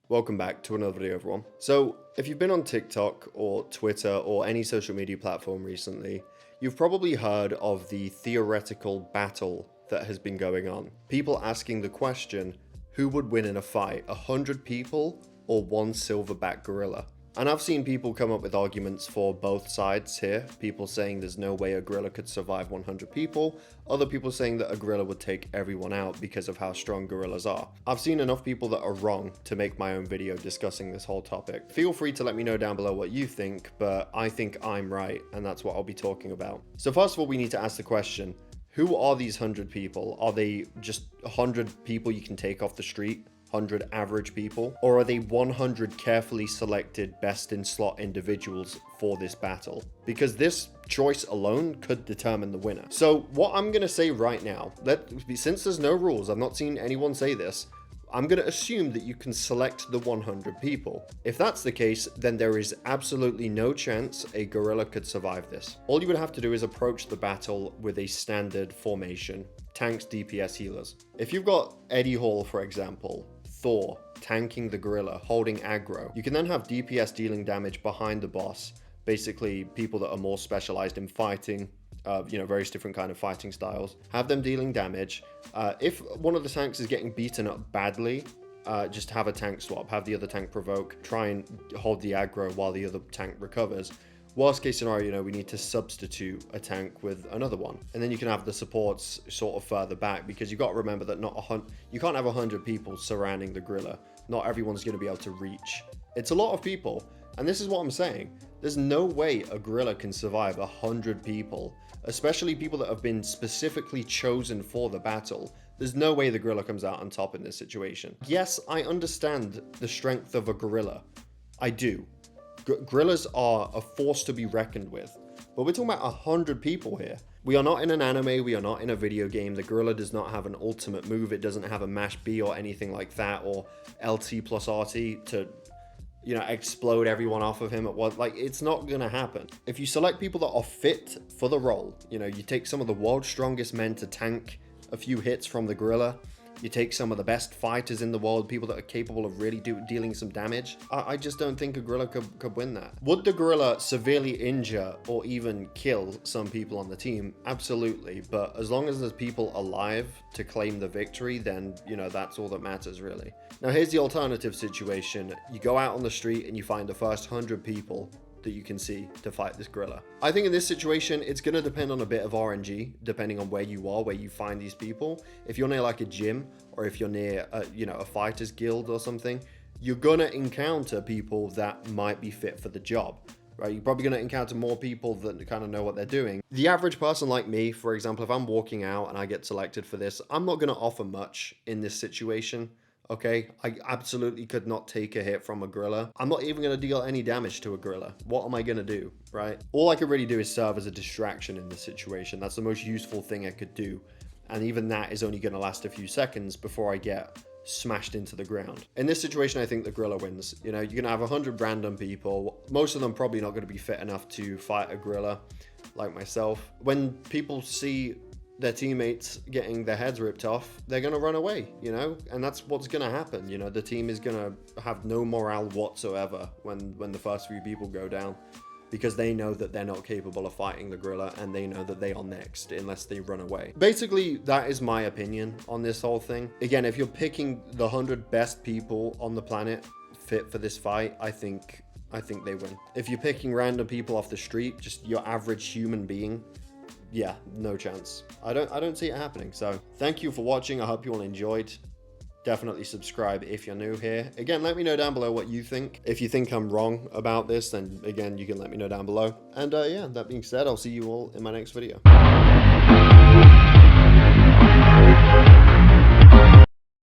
Welcome back to another video, everyone. So, if you've been on TikTok or Twitter or any social media platform recently, you've probably heard of the theoretical battle that has been going on. People asking the question, who would win in a fight, 100 people or one silverback gorilla? And I've seen people come up with arguments for both sides here. People saying there's no way a gorilla could survive 100 people. Other people saying that a gorilla would take everyone out because of how strong gorillas are. I've seen enough people that are wrong to make my own video discussing this whole topic. Feel free to let me know down below what you think, but I think I'm right, and that's what I'll be talking about. So first of all, we need to ask the question, who are these 100 people? Are they just 100 people you can take off the street? 100 average people, or are they 100 carefully selected best in slot individuals for this battle? Because this choice alone could determine the winner. So what I'm gonna say right now, since there's no rules, I've not seen anyone say this, I'm gonna assume that you can select the 100 people. If that's the case, then there is absolutely no chance a gorilla could survive this. All you would have to do is approach the battle with a standard formation: tanks, DPS, healers. If you've got Eddie Hall, for example, Thor tanking the gorilla, holding aggro, you can then have DPS dealing damage behind the boss, basically people that are more specialized in fighting, various different kind of fighting styles, have them dealing damage. If one of the tanks is getting beaten up badly, just have a tank swap, have the other tank provoke, try and hold the aggro while the other tank recovers. Worst case scenario, we need to substitute a tank with another one. And then you can have the supports sort of further back, because you've got to remember that you can't have 100 people surrounding the gorilla. Not everyone's going to be able to reach. It's a lot of people. And this is what I'm saying. There's no way a gorilla can survive 100 people, especially people that have been specifically chosen for the battle. There's no way the gorilla comes out on top in this situation. Yes, I understand the strength of a gorilla. I do. Gorillas are a force to be reckoned with, but we're talking about 100 people here. We are not in an anime, we are not in a video game. The gorilla does not have an ultimate move, it doesn't have a mash B or anything like that, or LT plus RT to, explode everyone off of him at once. Like, it's not gonna happen. If you select people that are fit for the role, you take some of the world's strongest men to tank a few hits from the gorilla, you take some of the best fighters in the world, people that are capable of really dealing some damage, I just don't think a gorilla could win that. Would the gorilla severely injure or even kill some people on the team? Absolutely, but as long as there's people alive to claim the victory, then, that's all that matters, really. Now, here's the alternative situation. You go out on the street and you find the first 100 people that you can see to fight this gorilla. I think in this situation, it's going to depend on a bit of RNG, depending on where you are, where you find these people. If you're near like a gym, or if you're near, a fighter's guild or something, you're going to encounter people that might be fit for the job, right? You're probably going to encounter more people that kind of know what they're doing. The average person like me, for example, if I'm walking out and I get selected for this, I'm not going to offer much in this situation. Okay, I absolutely could not take a hit from a gorilla. I'm not even going to deal any damage to a gorilla. What am I going to do, right? All I could really do is serve as a distraction in this situation. That's the most useful thing I could do. And even that is only going to last a few seconds before I get smashed into the ground. In this situation, I think the gorilla wins. You're going to have 100 random people. Most of them probably not going to be fit enough to fight a gorilla like myself. When people see their teammates getting their heads ripped off, they're going to run away, and that's what's going to happen. The team is going to have no morale whatsoever when the first few people go down, because they know that they're not capable of fighting the gorilla, and they know that they are next unless they run away. Basically, that is my opinion on this whole thing. Again, if you're picking the 100 best people on the planet fit for this fight, I think they win. If you're picking random people off the street, just your average human being, yeah, no chance. I don't see it happening. So thank you for watching. I hope you all enjoyed. Definitely subscribe if you're new here. Again, let me know down below what you think. If you think I'm wrong about this, then again, you can let me know down below. And yeah, that being said, I'll see you all in my next video.